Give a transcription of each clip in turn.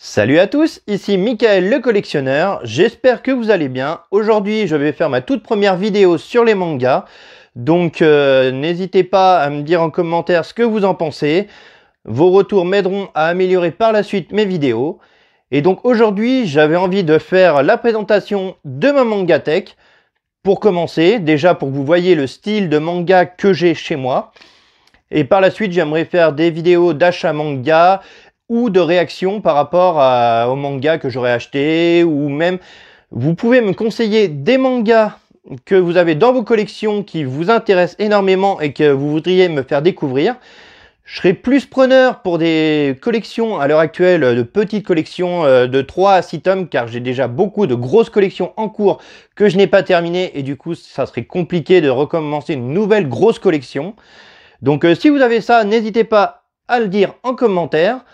Salut à tous, ici Michael le collectionneur, j'espère que vous allez bien. Aujourd'hui je vais faire ma toute première vidéo sur les mangas, donc n'hésitez pas à me dire en commentaire ce que vous en pensez. Vos retours m'aideront à améliorer par la suite mes vidéos. Et donc aujourd'hui j'avais envie de faire la présentation de ma mangatech. Pour commencer, déjà pour que vous voyez le style de manga que j'ai chez moi. Et par la suite j'aimerais faire des vidéos d'achat manga, ou de réaction par rapport au manga que j'aurais acheté, ou même vous pouvez me conseiller des mangas que vous avez dans vos collections qui vous intéressent énormément et que vous voudriez me faire découvrir. Je serais plus preneur pour des collections à l'heure actuelle, de petites collections de 3 à 6 tomes, car j'ai déjà beaucoup de grosses collections en cours que je n'ai pas terminées, et du coup ça serait compliqué de recommencer une nouvelle grosse collection. Donc si vous avez ça, n'hésitez pas à le dire en commentaire.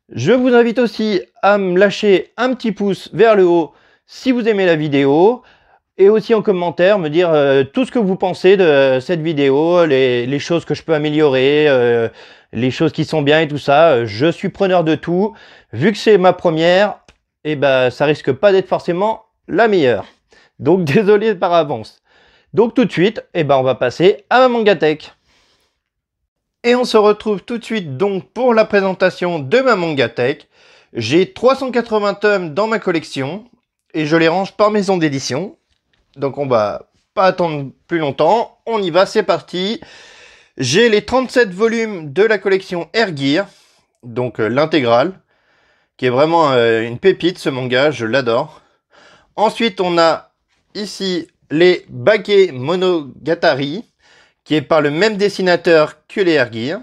Je vous invite aussi à me lâcher un petit pouce vers le haut si vous aimez la vidéo, et aussi en commentaire me dire tout ce que vous pensez de cette vidéo, les choses que je peux améliorer, les choses qui sont bien et tout ça. Je suis preneur de tout. Vu que c'est ma première, et ben ça risque pas d'être forcément la meilleure. Donc désolé par avance. Donc tout de suite, et ben on va passer à ma mangatech. Et on se retrouve tout de suite donc pour la présentation de ma mangatech. J'ai 380 tomes dans ma collection et je les range par maison d'édition. Donc on va pas attendre plus longtemps, on y va, c'est parti. J'ai les 37 volumes de la collection Air Gear, donc l'intégrale, qui est vraiment une pépite ce manga, je l'adore. Ensuite on a ici les Bake Monogatari, qui est par le même dessinateur que les Air Gear.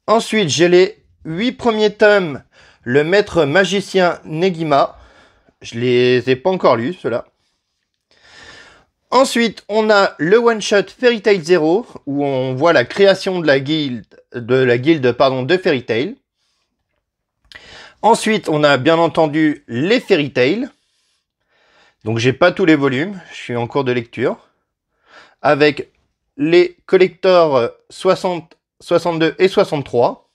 Ensuite, j'ai les 8 premiers tomes, le maître magicien Negima. Je les ai pas encore lus, ceux-là. Ensuite, on a le one-shot Fairy Tail Zero, où on voit la création de la guilde de Fairy Tail. Ensuite, on a bien entendu les Fairy Tail. Donc, j'ai pas tous les volumes, je suis en cours de lecture. Avec les collectors 60, 62 et 63.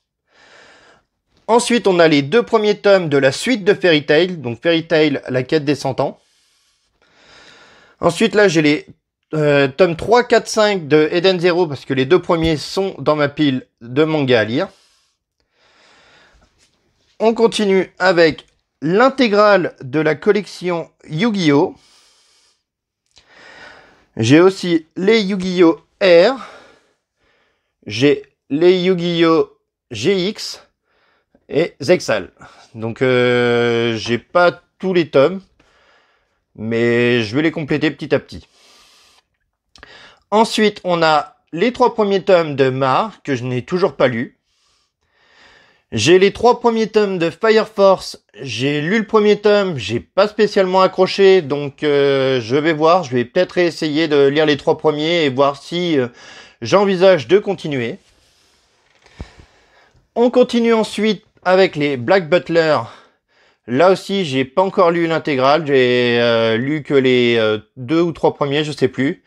Ensuite, on a les 2 premiers tomes de la suite de Fairy Tail, donc Fairy Tail, la quête des 100 ans. Ensuite, là, j'ai les tomes 3, 4, 5 de Eden Zero, parce que les 2 premiers sont dans ma pile de mangas à lire. On continue avec l'intégrale de la collection Yu-Gi-Oh! J'ai aussi les Yu-Gi-Oh! R. J'ai les Yu-Gi-Oh! GX et Zexal. Donc j'ai pas tous les tomes, mais je vais les compléter petit à petit. Ensuite, on a les 3 premiers tomes de Mar, que je n'ai toujours pas lu. J'ai les 3 premiers tomes de Fire Force. J'ai lu le premier tome, j'ai pas spécialement accroché, donc je vais voir. Je vais peut-être essayer de lire les 3 premiers et voir si j'envisage de continuer. On continue ensuite avec les Black Butler. Là aussi, j'ai pas encore lu l'intégrale. J'ai lu que les 2 ou 3 premiers, je sais plus.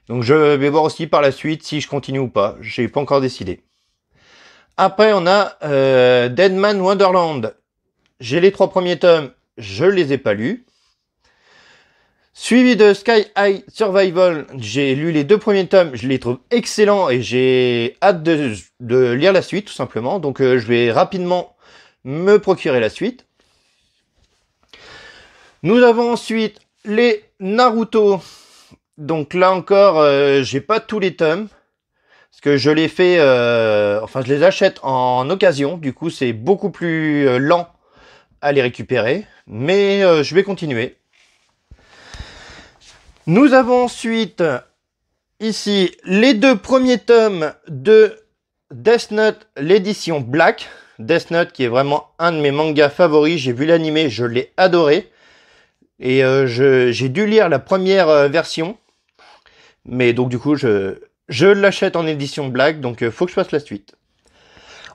Donc je vais voir aussi par la suite si je continue ou pas. J'ai pas encore décidé. Après, on a Deadman Wonderland. J'ai les 3 premiers tomes, je les ai pas lus. Suivi de Sky High Survival, j'ai lu les 2 premiers tomes, je les trouve excellents et j'ai hâte de lire la suite tout simplement. Donc je vais rapidement me procurer la suite. Nous avons ensuite les Naruto. Donc là encore, j'ai pas tous les tomes. Parce que je les fais, enfin je les achète en occasion. Du coup c'est beaucoup plus lent à les récupérer. Mais je vais continuer. Nous avons ensuite ici les 2 premiers tomes de Death Note, l'édition Black. Death Note qui est vraiment un de mes mangas favoris. J'ai vu l'animé, je l'ai adoré. Et j'ai dû lire la première version. Mais donc du coup je l'achète en édition Black. Donc faut que je fasse la suite.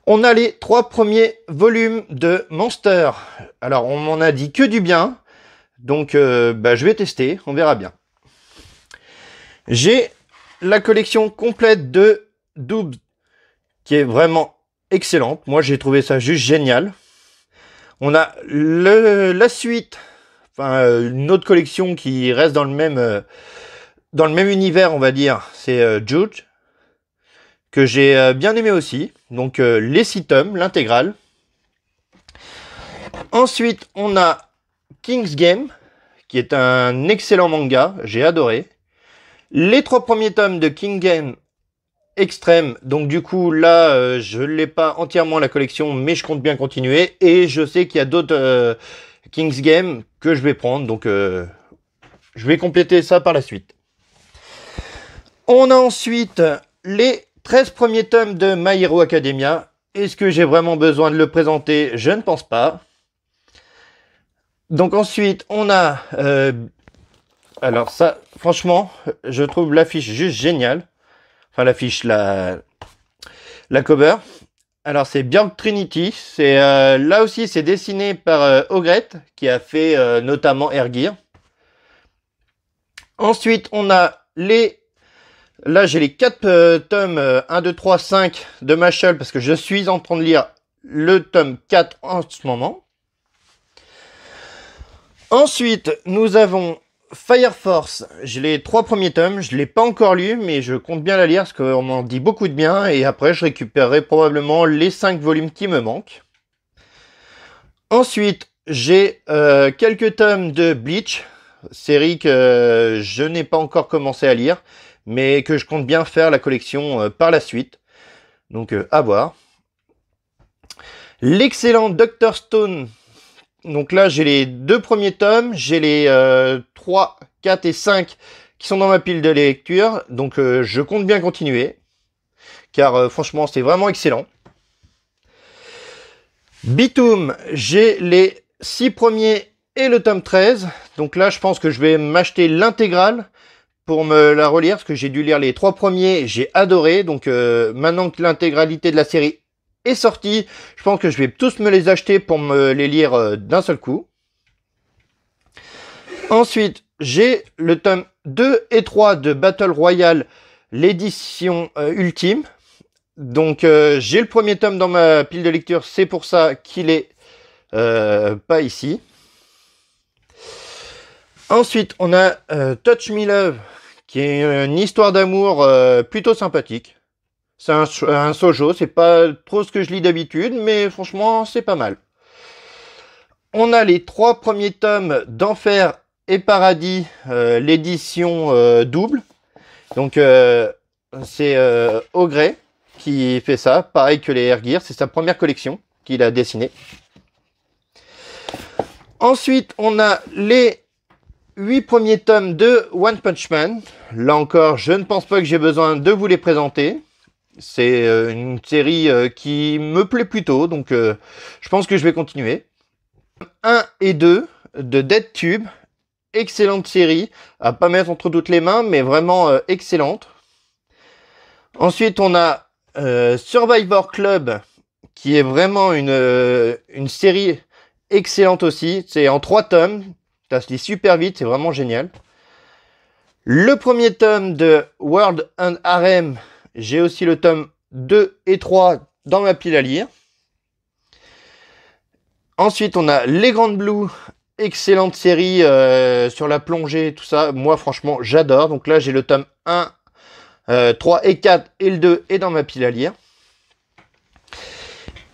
On a les 3 premiers volumes de Monster. Alors on m'en a dit que du bien. Donc je vais tester, on verra bien. J'ai la collection complète de Doobs, qui est vraiment excellente. Moi, j'ai trouvé ça juste génial. On a la suite, enfin une autre collection qui reste dans le même univers, on va dire. C'est Jude, que j'ai bien aimé aussi. Donc les 6 tomes, l'intégrale. Ensuite, on a King's Game, qui est un excellent manga, j'ai adoré. Les 3 premiers tomes de King Game Extreme, donc du coup là je ne l'ai pas entièrement la collection, mais je compte bien continuer. Et je sais qu'il y a d'autres King's Game que je vais prendre, donc je vais compléter ça par la suite. On a ensuite les 13 premiers tomes de My Hero Academia. Est-ce que j'ai vraiment besoin de le présenter? Je ne pense pas. Donc ensuite, on a... alors ça, franchement, je trouve l'affiche juste géniale. Enfin, l'affiche, la cover. Alors, c'est Björk Trinity. C'est là aussi, c'est dessiné par Ogret, qui a fait notamment Air Gear. Ensuite, on a les... Là, j'ai les 4 tomes 1, 2, 3, 5 de Mashal, parce que je suis en train de lire le tome 4 en ce moment. Ensuite, nous avons Fire Force. J'ai les 3 premiers tomes. Je ne l'ai pas encore lu, mais je compte bien la lire parce qu'on m'en dit beaucoup de bien. Et après, je récupérerai probablement les 5 volumes qui me manquent. Ensuite, j'ai quelques tomes de Bleach, série que je n'ai pas encore commencé à lire, mais que je compte bien faire la collection par la suite. Donc, à voir. L'excellent Dr. Stone. Donc là, j'ai les 2 premiers tomes, j'ai les 3, 4 et 5 qui sont dans ma pile de lecture. Donc je compte bien continuer, car franchement, c'est vraiment excellent. Bitoum, j'ai les 6 premiers et le tome 13. Donc là, je pense que je vais m'acheter l'intégrale pour me la relire, parce que j'ai dû lire les 3 premiers, j'ai adoré. Donc maintenant que l'intégralité de la série est sortie, je pense que je vais tous me les acheter pour me les lire d'un seul coup. Ensuite, j'ai le tome 2 et 3 de Battle Royale, l'édition ultime. Donc j'ai le premier tome dans ma pile de lecture, c'est pour ça qu'il est pas ici. Ensuite, on a Touch Me Love, qui est une histoire d'amour plutôt sympathique. C'est un shoujo, c'est pas trop ce que je lis d'habitude, mais franchement, c'est pas mal. On a les 3 premiers tomes d'Enfer et Paradis, l'édition double. Donc, c'est Ogret qui fait ça, pareil que les Air Gear, c'est sa première collection qu'il a dessinée. Ensuite, on a les 8 premiers tomes de One Punch Man. Là encore, je ne pense pas que j'ai besoin de vous les présenter. C'est une série qui me plaît plutôt, donc je pense que je vais continuer. 1 et 2 de Dead Tube, excellente série, à pas mettre entre toutes les mains, mais vraiment excellente. Ensuite, on a Survivor Club, qui est vraiment une série excellente aussi. C'est en 3 tomes, ça se lit super vite, c'est vraiment génial. Le premier tome de World and Harem, j'ai aussi le tome 2 et 3 dans ma pile à lire. Ensuite, on a Les Grandes Blues, excellente série sur la plongée, tout ça. Moi, franchement, j'adore. Donc là, j'ai le tome 1, 3 et 4 et le 2 est dans ma pile à lire.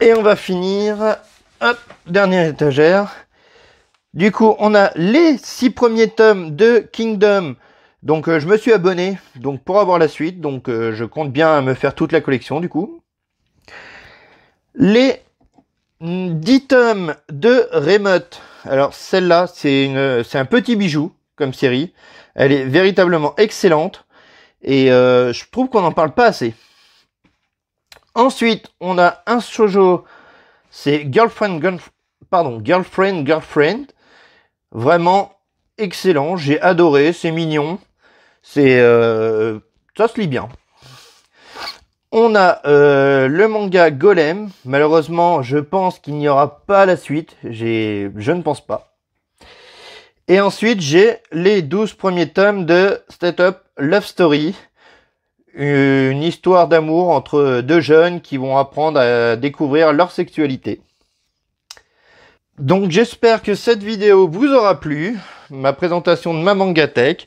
Et on va finir, hop, dernière étagère. Du coup, on a les 6 premiers tomes de Kingdom. Donc je me suis abonné donc pour avoir la suite, donc je compte bien me faire toute la collection du coup. Les 10 tomes de Remote. Alors celle-là, c'est un petit bijou comme série. Elle est véritablement excellente et je trouve qu'on n'en parle pas assez. Ensuite, on a un shoujo, c'est Girlfriend. Vraiment excellent, j'ai adoré, c'est mignon. C'est ça se lit bien. On a le manga Golem. Malheureusement, je pense qu'il n'y aura pas la suite. Je ne pense pas. Et ensuite, j'ai les 12 premiers tomes de Startup Love Story. Une histoire d'amour entre 2 jeunes qui vont apprendre à découvrir leur sexualité. Donc j'espère que cette vidéo vous aura plu, ma présentation de ma Mangatech.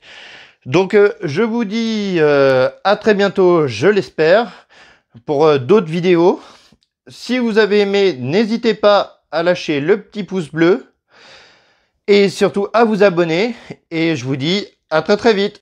Donc je vous dis à très bientôt, je l'espère, pour d'autres vidéos. Si vous avez aimé, n'hésitez pas à lâcher le petit pouce bleu et surtout à vous abonner. Et je vous dis à très très vite.